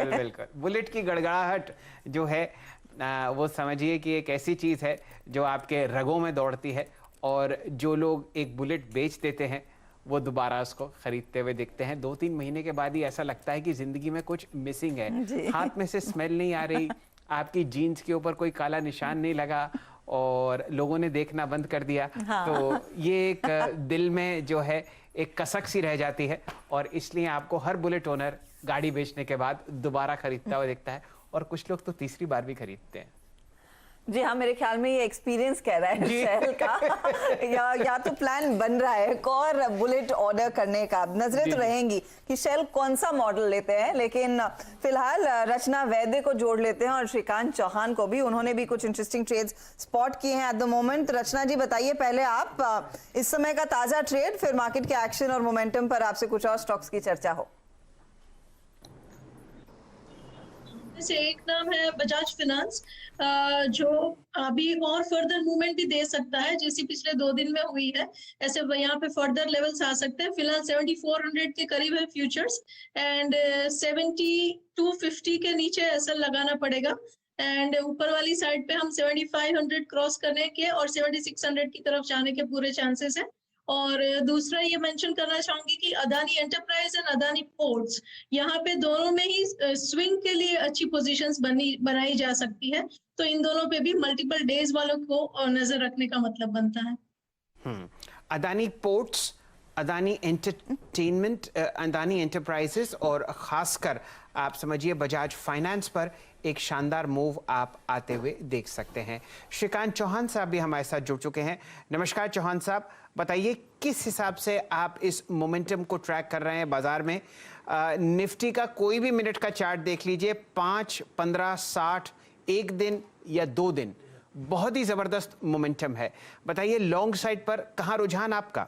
है। बिल्कुल। बुलेट की गड़गड़ाहट जो है वो समझिए कि एक ऐसी चीज़ है जो आपके रगों में दौड़ती है, और जो लोग एक बुलेट बेच देते हैं वो दोबारा उसको खरीदते हुए दिखते हैं। 2-3 महीने के बाद ही ऐसा लगता है कि ज़िंदगी में कुछ मिसिंग है। जी। हाथ में से स्मेल नहीं आ रही, आपकी जीन्स के ऊपर कोई काला निशान नहीं लगा, और लोगों ने देखना बंद कर दिया। हाँ। तो ये एक दिल में जो है एक कसक सी रह जाती है, और इसलिए आपको हर बुलेट ओनर गाड़ी बेचने के बाद दोबारा खरीदता हुआ दिखता है, और कुछ लोग तो तीसरी बार भी खरीदते हैं। जी हाँ, मेरे ख्याल में ये एक्सपीरियंस कह रहा है शेल का या तो प्लान बन रहा है एक और बुलेट ऑर्डर करने का। नजरें तो रहेंगी कि शेल कौन सा मॉडल लेते हैं, लेकिन फिलहाल रचना वैद्य को जोड़ लेते हैं और श्रीकांत चौहान को भी। उन्होंने भी कुछ इंटरेस्टिंग ट्रेड्स स्पॉट किए हैं एट द मोमेंट। रचना जी बताइए पहले आप इस समय का ताजा ट्रेड, फिर मार्केट के एक्शन और मोमेंटम पर आपसे कुछ और स्टॉक्स की चर्चा हो। से एक नाम है बजाज फाइनेंस, जो अभी और फर्दर मूवमेंट भी दे सकता है, जैसी पिछले 2 दिन में हुई है ऐसे यहाँ पे फर्दर लेवल्स आ सकते हैं। फिलहाल 7400 के करीब है फ्यूचर्स, एंड 7250 के नीचे ऐसा लगाना पड़ेगा, एंड ऊपर वाली साइड पे हम 7500 क्रॉस करने के और 7600 की तरफ जाने के पूरे चांसेस हैं। और दूसरा ये मेंशन करना चाहूंगी कि Adani enterprise and Adani ports, यहाँ पे दोनों में ही स्विंग के लिए अच्छी पोजीशंस बनाई जा सकती है, तो इन दोनों पे भी मल्टीपल डेज वालों को नजर रखने का मतलब बनता है। Adani ports, Adani entertainment, Adani enterprises, और खासकर आप समझिए बजाज फाइनेंस पर एक शानदार मूव आप आते हुए देख सकते हैं। श्रीकांत चौहान साहब भी हमारे साथ जुड़ चुके हैं। नमस्कार चौहान साहब, बताइए किस हिसाब से आप इस मोमेंटम को ट्रैक कर रहे हैं बाजार में। निफ्टी का कोई भी मिनट का चार्ट देख लीजिए, 5, 15, 60, एक दिन या 2 दिन, बहुत ही जबरदस्त मोमेंटम है। बताइए लॉन्ग साइड पर कहाँ रुझान आपका?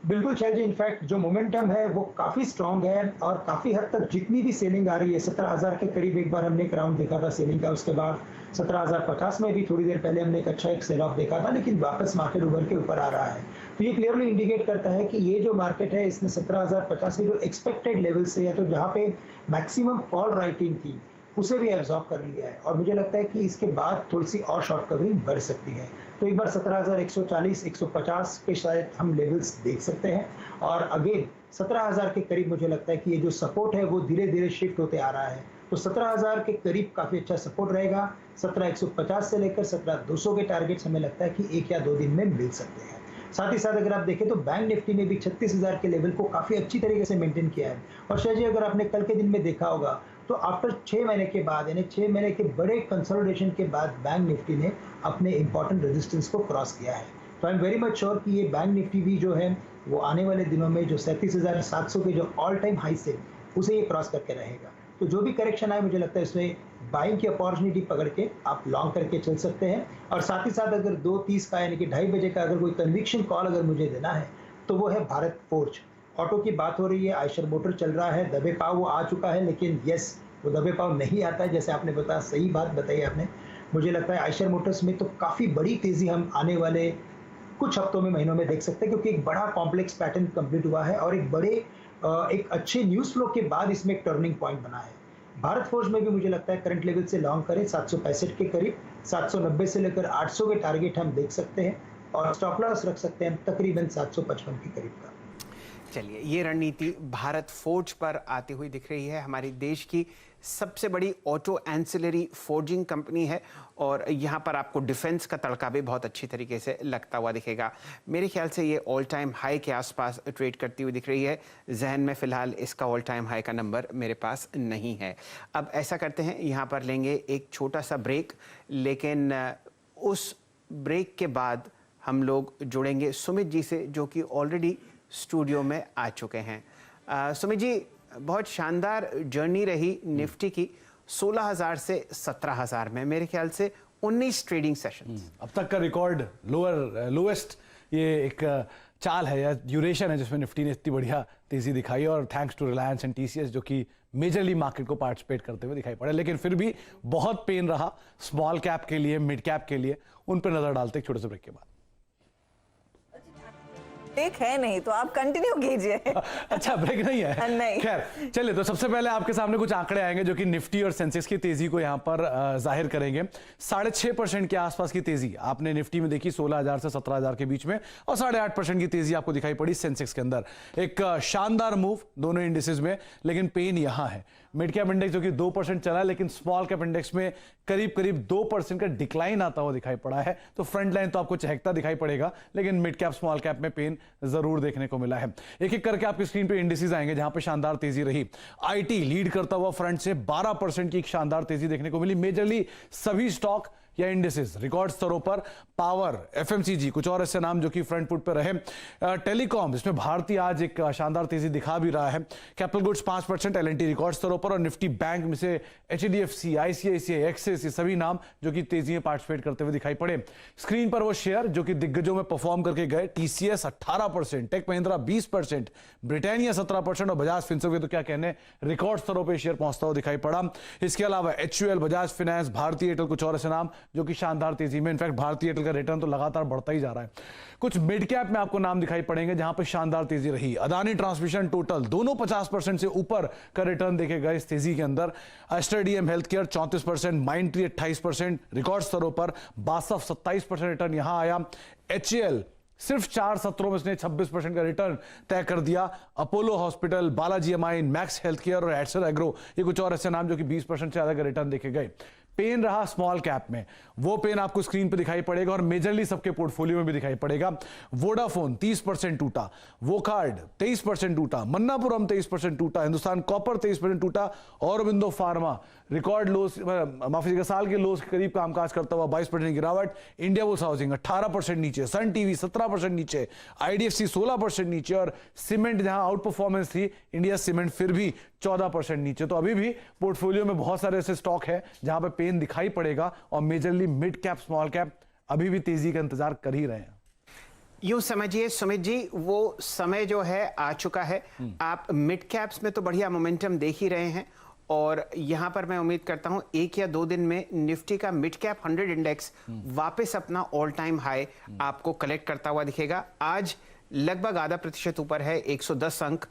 बिल्कुल शैल जी, इनफैक्ट जो मोमेंटम है वो काफी स्ट्रांग है, और काफी हद तक जितनी भी सेलिंग आ रही है, 17,000 के करीब एक बार हमने एक राउंड देखा था सेलिंग का, उसके बाद 17,050 में भी थोड़ी देर पहले हमने एक अच्छा एक सेल ऑफ देखा था, लेकिन वापस मार्केट उभर के ऊपर आ रहा है। तो ये क्लियरली इंडिकेट करता है कि ये जो मार्केट है इसने 17,050 के जो एक्सपेक्टेड लेवल से, या तो जहाँ पे मैक्सिमम कॉल राइटिंग थी उसे भी एब्जॉर्ब कर लिया है, और मुझे लगता है कि इसके बाद थोड़ी सी और शॉर्ट कवरिंग बढ़ सकती है। तो एक बार 17,140, 150 पे शायद हम लेवल्स देख सकते हैं, और अगेन 17,000 के करीब मुझे लगता है कि ये जो सपोर्ट है वो धीरे धीरे शिफ्ट होते आ रहा है। तो 17,000 के करीब काफी अच्छा सपोर्ट रहेगा। 17,150 से लेकर 17,200 के टारगेट्स हमें लगता है कि 1 या 2 दिन में मिल सकते हैं। साथ ही साथ अगर आप देखें तो बैंक निफ्टी ने भी 36,000 के लेवल को काफी अच्छी तरीके से मेंटेन किया है। और शायद अगर आपने कल के दिन में देखा होगा तो आफ्टर 6 महीने के बाद, यानी 6 महीने के बड़े कंसोलिडेशन के बाद, बैंक निफ्टी ने अपने इंपॉर्टेंट रेजिस्टेंस को क्रॉस किया है। तो I am very much sure कि ये बैंक निफ्टी भी जो है वो आने वाले दिनों में जो 37,700 के जो ऑल टाइम हाई से उसे ये क्रॉस करके रहेगा। तो जो भी करेक्शन आए मुझे लगता है इसमें बाइंग की अपॉर्चुनिटी पकड़ के आप लॉन्ग करके चल सकते हैं। और साथ ही साथ अगर 2:30 का यानी कि 2:30 बजे का अगर कोई कन्विक्शन कॉल अगर मुझे देना है तो वो है भारत फोर्ज। ऑटो की बात हो रही है, आयशर मोटर चल रहा है, दबे पाव वो आ चुका है, लेकिन यस वो दबे पाव नहीं आता है, जैसे आपने बताया, सही बात बताई आपने। मुझे लगता है आयशर मोटर्स में तो काफ़ी बड़ी तेज़ी हम आने वाले कुछ हफ्तों में, महीनों में देख सकते हैं, क्योंकि एक बड़ा कॉम्प्लेक्स पैटर्न कंप्लीट हुआ है और एक अच्छे न्यूज़ फ्लो के बाद इसमें एक टर्निंग पॉइंट बना है। भारत फोर्ज में भी मुझे लगता है करंट लेवल से लॉन्ग करें 765 के करीब, 790 से लेकर 800 के टारगेट हम देख सकते हैं, और स्टॉप लॉस रख सकते हैं तकरीबन 755 के करीब का। चलिए, ये रणनीति भारत फोर्ज पर आती हुई दिख रही है। हमारी देश की सबसे बड़ी ऑटो एंसिलरी फोर्जिंग कंपनी है, और यहाँ पर आपको डिफेंस का तड़का भी बहुत अच्छी तरीके से लगता हुआ दिखेगा। मेरे ख्याल से ये ऑल टाइम हाई के आसपास ट्रेड करती हुई दिख रही है। जहन में फ़िलहाल इसका ऑल टाइम हाई का नंबर मेरे पास नहीं है। अब ऐसा करते हैं, यहाँ पर लेंगे एक छोटा सा ब्रेक, लेकिन उस ब्रेक के बाद हम लोग जुड़ेंगे सुमित जी से, जो कि ऑलरेडी स्टूडियो में आ चुके हैं। सुमित जी, बहुत शानदार जर्नी रही निफ्टी की, 16,000 से 17,000 में, मेरे ख्याल से 19 ट्रेडिंग सेशंस। अब तक का रिकॉर्ड लोएस्ट ये एक चाल है या ड्यूरेशन है जिसमें निफ्टी ने इतनी बढ़िया तेजी दिखाई, और thanks to Reliance and TCS जो कि मेजरली मार्केट को पार्टिसिपेट करते हुए दिखाई पड़े। लेकिन फिर भी बहुत पेन रहा स्मॉल कैप के लिए, मिड कैप के लिए। उन पर नजर डालते एक छोटे से ब्रेक के बाद। ब्रेक है नहीं, तो आप कंटिन्यू कीजिए। अच्छा, ब्रेक नहीं है? नहीं। खैर चलिए, तो सबसे पहले आपके सामने कुछ आंकड़े आएंगे जो कि निफ्टी और सेंसेक्स की तेजी को यहाँ पर जाहिर करेंगे। 6.5% के आसपास की तेजी आपने निफ्टी में देखी 16,000 से 17,000 के बीच में, और 8.5% की तेजी आपको दिखाई पड़ी सेंसेक्स के अंदर। एक शानदार मूव दोनों इंडिसेस में, लेकिन पेन यहां है। मिड कैप इंडेक्स जो कि 2% चला, लेकिन स्मॉल कैप इंडेक्स में करीब 2% का डिक्लाइन आता हुआ दिखाई पड़ा है। तो फ्रंट लाइन तो आपको चहकता दिखाई पड़ेगा, लेकिन मिड कैप स्मॉल कैप में पेन जरूर देखने को मिला है। एक एक करके आपकी स्क्रीन पे इंडिसेस आएंगे जहां पे शानदार तेजी रही। आईटी लीड करता हुआ फ्रंट से 12% की एक शानदार तेजी देखने को मिली। मेजरली सभी स्टॉक या इंडिसेस रिकॉर्ड स्तरों पर। पावर, एफएमसीजी, कुछ और ऐसे नाम जो कि फ्रंट फुट पर रहे। टेलीकॉम, इसमें भारती आज एक शानदार तेजी दिखा भी रहा है। कैपिटल गुड्स 5%, एलएनटी रिकॉर्ड स्तरों पर, और निफ्टी बैंक में से एचडीएफसी, आईसीआईसीआई, एक्सिस, ये सभी नाम जो कि तेजी में पार्टिसिपेट करते हुए दिखाई पड़े। स्क्रीन पर वो शेयर जो कि दिग्गजों में परफॉर्म करके गए। टीसीएस 18%, टेक महिंद्रा 20%, ब्रिटानिया 17%, और बजाज फिनसर्व के तो क्या कहने, रिकॉर्ड स्तरों पर शेयर पहुंचता हुआ दिखाई पड़ा। इसके अलावा एचयूएल, बजाज फाइनेंस, भारतीय एयरटेल, कुछ और ऐसे नाम जो कि शानदार तेजी में। इनफैक्ट भारतीय एयरटेल का रिटर्न तो लगातार बढ़ता ही जा रहा है। कुछ मिड कैप में आपको नाम दिखाई पड़ेंगे जहां पर शानदार तेजी रही। अदानी ट्रांसमिशन, टोटल, दोनों 50% से ऊपर का रिटर्न देखे गए इस तेजी के अंदर। Aster DM health care 34%, Mindtree 28%, record स्तरों पर। बासफ 27% रिटर्न यहां आया। एचएएल सिर्फ 4 सत्रों में उसने 26% का रिटर्न तय कर दिया। Apollo hospital, Balaji amine, max health care और एडसर एग्रो, ये कुछ और ऐसे नाम जो कि 20% से ज्यादा का रिटर्न देखे गए। पेन रहा स्मॉल कैप में, वो पेन आपको स्क्रीन पे दिखाई पड़ेगा और मेजरली सबके पोर्टफोलियो में भी दिखाई पड़ेगा। वोडाफोन 30% टूटा, वोकार्ड 23% टूटा, मन्नापुरम 23% टूटा, हिंदुस्तान कॉपर 23% टूटा, औरबिंदो फार्मा रिकॉर्ड लोस, माफी का साल के लोस के करीब कामकाज करता हुआ 22% गिरावट। इंडिया बुल्स हाउसिंग 18% नीचे, सन टीवी 17% नीचे, आईडीएफसी 16% नीचे, और सीमेंट जहां आउट परफॉर्मेंस थी इंडिया सीमेंट फिर भी 14% नीचे। तो अभी भी पोर्टफोलियो में बहुत सारे ऐसे स्टॉक है जहां पे पेन दिखाई पड़ेगा, और majorly mid cap small cap अभी भी तेजी का इंतजार कर ही रहे हैं। यूं समझिए सुमित जी, वो समय जो है आ चुका है। आप मिड कैप्स में तो बढ़िया मोमेंटम देख ही रहे हैं, और यहां पर मैं उम्मीद करता हूं 1 या 2 दिन में निफ्टी का मिड कैप 100 इंडेक्स वापस अपना ऑल टाइम हाई आपको कलेक्ट करता हुआ दिखेगा। आज लगभग आधा प्रतिशत ऊपर है, 110 अंक,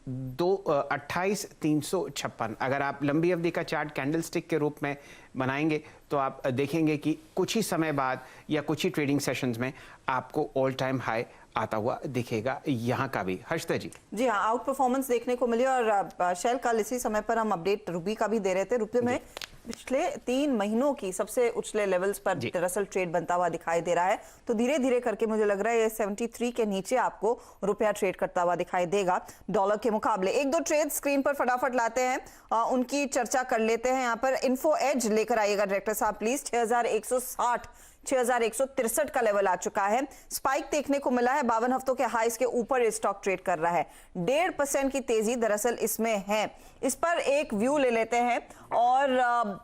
28,356। अगर आप लंबी अवधि का चार्ट कैंडलस्टिक के रूप में बनाएंगे तो आप देखेंगे कि कुछ ही समय बाद या कुछ ही ट्रेडिंग सेशंस में आपको ऑल टाइम हाई आता हुआ दिखेगा यहाँ का भी। हर्षिता जी। जी हाँ, आउट परफॉर्मेंस देखने को मिली, और शेल कल इसी समय पर हम अपडेट रुपी का भी दे रहे थे। रुपये में पिछले 3 महीनों की सबसे उछले लेवल्स पर दरअसल ट्रेड बनता हुआ दिखाई दे रहा है। तो धीरे धीरे करके मुझे लग रहा है ये 73 के नीचे आपको रुपया ट्रेड करता हुआ दिखाई देगा डॉलर के मुकाबले। 1-2 ट्रेड स्क्रीन पर फटाफट लाते हैं, उनकी चर्चा कर लेते हैं। यहाँ पर इन्फो एज लेकर आइएगा डायरेक्टर साहब प्लीज। 6160, 6163 का लेवल आ चुका है। स्पाइक देखने को मिला है, 52 हफ्तों के हाईस के ऊपर स्टॉक ट्रेड कर रहा है। 1.5% की तेजी दरअसल इसमें है। इस पर एक व्यू ले लेते हैं, और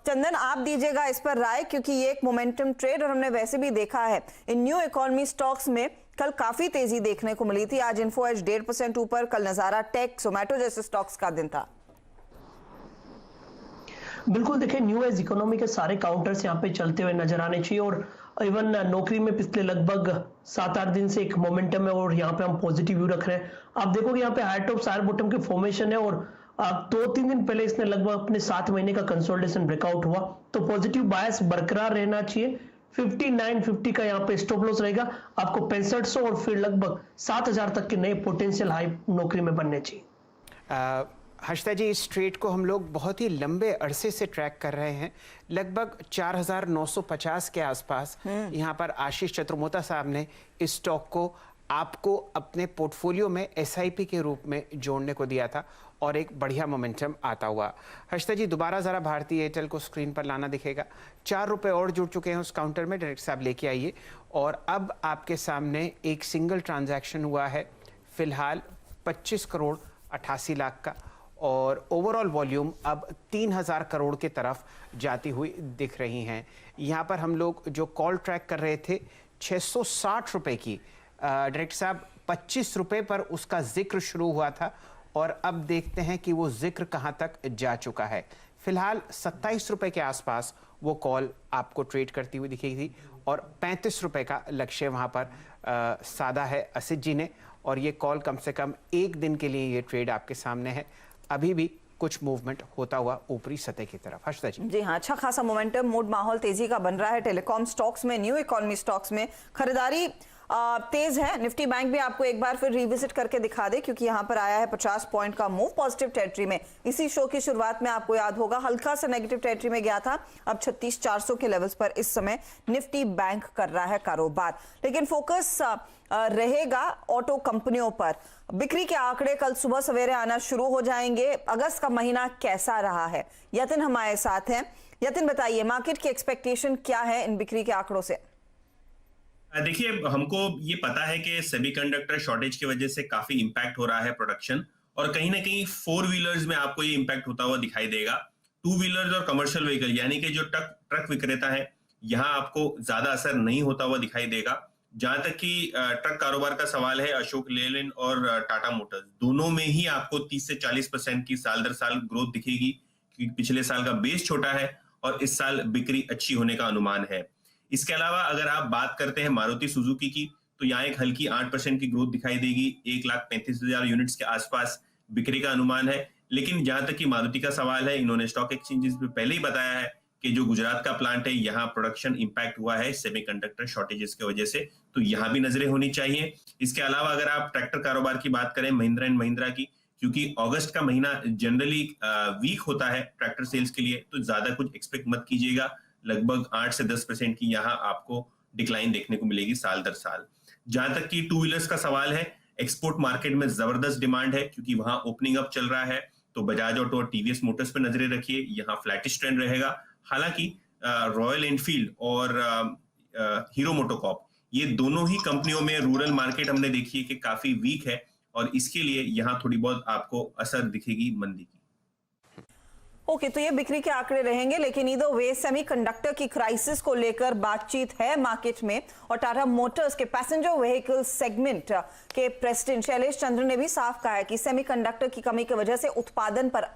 चंदन आप दीजिएगा इस पर राय, क्योंकि ये एक मोमेंटम ट्रेड, और हमने वैसे भी देखा है इन न्यू इकोनॉमी स्टॉक्स में कल काफी तेजी देखने को मिली थी। आज इन्फो एज 1.5% ऊपर, कल नजारा टेक, जोमेटो जैसे स्टॉक्स का दिन था। बिल्कुल, देखिए न्यू एज इकोनॉमी के सारे काउंटर्स यहाँ पे चलते हुए नजर आने चाहिए, और इवन नौकरी में पिछले लगभग 7-8 दिन से एक मोमेंटम है, और यहाँ पे हम पॉजिटिव व्यू रख रहे हैं। आप देखोगे यहाँ पे हाई टॉप साइड बॉटम की फॉर्मेशन है, और 2-3 दिन पहले इसने लगभग अपने 7 महीने का कंसोलिडेशन ब्रेकआउट हुआ। तो पॉजिटिव बायस बरकरार रहना चाहिए। 5950 का यहाँ पे स्टॉप लॉस रहेगा आपको 6500, और फिर लगभग 7000 तक के नए पोटेंशियल हाई नौकरी में बनने चाहिए। हर्षिता जी, इस ट्रेड को हम लोग बहुत ही लंबे अरसे से ट्रैक कर रहे हैं, लगभग 4950 के आसपास। यहाँ पर आशीष चतुर्मोता साहब ने इस स्टॉक को आपको अपने पोर्टफोलियो में एसआईपी के रूप में जोड़ने को दिया था, और एक बढ़िया मोमेंटम आता हुआ। हर्षिता जी, दोबारा जरा भारतीय एयरटेल को स्क्रीन पर लाना दिखेगा। 4 रुपए और जुड़ चुके हैं उस काउंटर में, डायरेक्ट साहब लेके आइए। और अब आपके सामने एक सिंगल ट्रांजैक्शन हुआ है फिलहाल 25 करोड़ 88 लाख का, और ओवरऑल वॉल्यूम अब 3000 करोड़ की तरफ जाती हुई दिख रही हैं। यहाँ पर हम लोग जो कॉल ट्रैक कर रहे थे 660 रुपए की, डायरेक्टर साहब 25 रुपए पर उसका जिक्र शुरू हुआ था, और अब देखते हैं कि वो जिक्र कहां तक जा चुका है। फिलहाल 27 रुपए के आसपास वो कॉल आपको ट्रेड करती हुई दिखेगी, और 35 रुपए का लक्ष्य वहां पर साधा है असित जी ने, और ये कॉल कम से कम एक दिन के लिए ये ट्रेड आपके सामने है। अभी भी कुछ मूवमेंट होता हुआ ऊपरी सतह की तरफ। हर्षदा जी। जी हाँ, अच्छा खासा मोमेंटम, मूड माहौल तेजी का बन रहा है। टेलीकॉम स्टॉक्स में, न्यू इकोनॉमी स्टॉक्स में खरीदारी तेज है। निफ्टी बैंक भी आपको एक बार फिर रिविजिट करके दिखा दे, क्योंकि यहां पर आया है 50 पॉइंट का मूव पॉजिटिव टेरिटरी में। इसी शो की शुरुआत में आपको याद होगा हल्का सा नेगेटिव टेरिटरी में गया था। अब 36,400 के लेवल्स पर इस समय निफ्टी बैंक कर रहा है कारोबार। लेकिन फोकस रहेगा ऑटो कंपनियों पर। बिक्री के आंकड़े कल सुबह सवेरे आना शुरू हो जाएंगे। अगस्त का महीना कैसा रहा है, यतिन हमारे साथ हैं। यतिन बताइए, मार्केट की एक्सपेक्टेशन क्या है इन बिक्री के आंकड़ों से? देखिए, हमको ये पता है कि सेमीकंडक्टर शॉर्टेज की वजह से काफी इंपैक्ट हो रहा है प्रोडक्शन, और कहीं ना कहीं 4 व्हीलर्स में आपको ये इंपैक्ट होता हुआ दिखाई देगा। 2 व्हीलर्स और कमर्शियल व्हीकल यानी कि जो ट्रक विक्रेता है, यहाँ आपको ज्यादा असर नहीं होता हुआ दिखाई देगा। जहां तक कि ट्रक कारोबार का सवाल है, अशोक लेलैंड और टाटा मोटर्स दोनों में ही आपको 30 से 40% की साल दर साल ग्रोथ दिखेगी, क्योंकि पिछले साल का बेस छोटा है और इस साल बिक्री अच्छी होने का अनुमान है। इसके अलावा अगर आप बात करते हैं मारुति सुजुकी की, तो यहाँ एक हल्की 8% की ग्रोथ दिखाई देगी। 1,35,000 यूनिट्स के आसपास बिक्री का अनुमान है। लेकिन जहां तक कि मारुति का सवाल है, इन्होंने स्टॉक एक्सचेंजेस पे पहले ही बताया है कि जो गुजरात का प्लांट है, यहाँ प्रोडक्शन इंपैक्ट हुआ है सेमीकंडक्टर शॉर्टेजेस की वजह से, तो यहाँ भी नजरें होनी चाहिए। इसके अलावा अगर आप ट्रैक्टर कारोबार की बात करें महिंद्रा एंड महिंद्रा की, क्योंकि अगस्त का महीना जनरली वीक होता है ट्रैक्टर सेल्स के लिए, तो ज्यादा कुछ एक्सपेक्ट मत कीजिएगा। लगभग 8 से 10% की यहाँ आपको डिक्लाइन देखने को मिलेगी साल दर साल। जहां तक कि 2 व्हीलर्स का सवाल है, एक्सपोर्ट मार्केट में जबरदस्त डिमांड है, क्योंकि वहां ओपनिंग अप चल रहा है। तो बजाज ऑटो और टीवीएस मोटर्स पे नजरें रखिए, यहाँ फ्लैटिश ट्रेंड रहेगा। हालांकि रॉयल एनफील्ड और हीरो मोटोकॉर्प, ये दोनों ही कंपनियों में रूरल मार्केट हमने देखी है कि काफी वीक है, और इसके लिए यहाँ थोड़ी बहुत आपको असर दिखेगी मंदी की। ओके, तो ये बिक्री के आंकड़े रहेंगे। लेकिन ईदर वे सेमीकंडक्टर की क्राइसिस को लेकर बातचीत है मार्केट में, और टाटा मोटर्स के पैसेंजर व्हीकल सेगमेंट के प्रेसिडेंट शैलेश चंद्र ने भी साफ कहा है कि सेमीकंडक्टर की कमी की वजह से उत्पादन पर